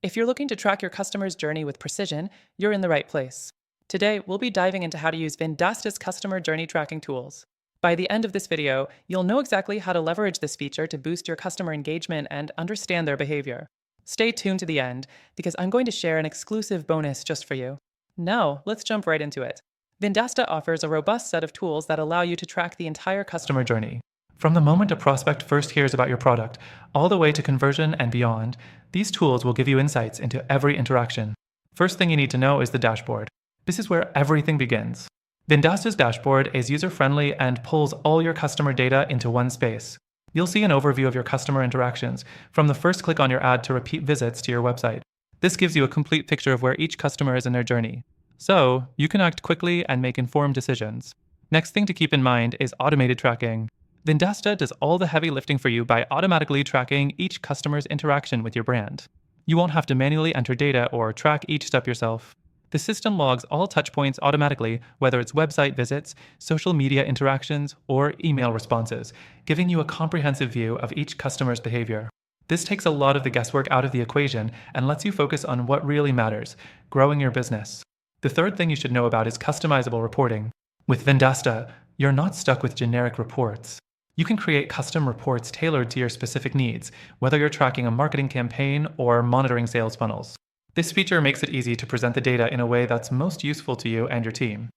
If you're looking to track your customer's journey with precision, you're in the right place. Today, we'll be diving into how to use Vendasta's customer journey tracking tools. By the end of this video, you'll know exactly how to leverage this feature to boost your customer engagement and understand their behavior. Stay tuned to the end, because I'm going to share an exclusive bonus just for you. Now, let's jump right into it. Vendasta offers a robust set of tools that allow you to track the entire customer journey. From the moment a prospect first hears about your product, all the way to conversion and beyond, these tools will give you insights into every interaction. First thing you need to know is the dashboard. This is where everything begins. Vendasta's dashboard is user-friendly and pulls all your customer data into one space. You'll see an overview of your customer interactions, from the first click on your ad to repeat visits to your website. This gives you a complete picture of where each customer is in their journey. So, you can act quickly and make informed decisions. Next thing to keep in mind is automated tracking. Vendasta does all the heavy lifting for you by automatically tracking each customer's interaction with your brand. You won't have to manually enter data or track each step yourself. The system logs all touchpoints automatically, whether it's website visits, social media interactions, or email responses, giving you a comprehensive view of each customer's behavior. This takes a lot of the guesswork out of the equation and lets you focus on what really matters: growing your business. The third thing you should know about is customizable reporting. With Vendasta, you're not stuck with generic reports. You can create custom reports tailored to your specific needs, whether you're tracking a marketing campaign or monitoring sales funnels. This feature makes it easy to present the data in a way that's most useful to you and your team.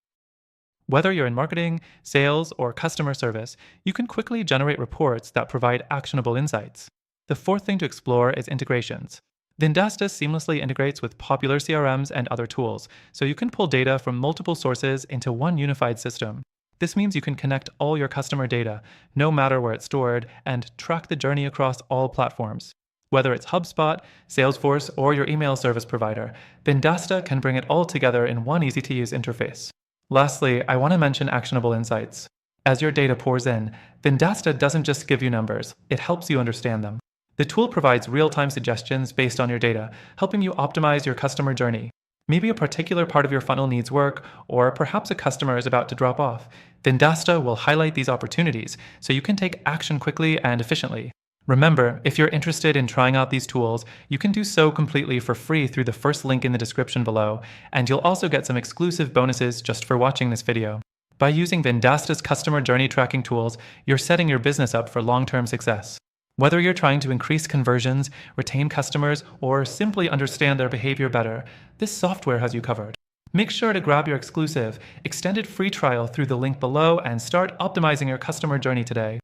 Whether you're in marketing, sales, or customer service, you can quickly generate reports that provide actionable insights. The fourth thing to explore is integrations. Vendasta seamlessly integrates with popular CRMs and other tools, so you can pull data from multiple sources into one unified system. This means you can connect all your customer data, no matter where it's stored, and track the journey across all platforms. Whether it's HubSpot, Salesforce, or your email service provider, Vendasta can bring it all together in one easy-to-use interface. Lastly, I want to mention actionable insights. As your data pours in, Vendasta doesn't just give you numbers, it helps you understand them. The tool provides real-time suggestions based on your data, helping you optimize your customer journey. Maybe a particular part of your funnel needs work, or perhaps a customer is about to drop off. Vendasta will highlight these opportunities so you can take action quickly and efficiently. Remember, if you're interested in trying out these tools, you can do so completely for free through the first link in the description below, and you'll also get some exclusive bonuses just for watching this video. By using Vendasta's customer journey tracking tools, you're setting your business up for long-term success. Whether you're trying to increase conversions, retain customers, or simply understand their behavior better, this software has you covered. Make sure to grab your exclusive, extended free trial through the link below and start optimizing your customer journey today.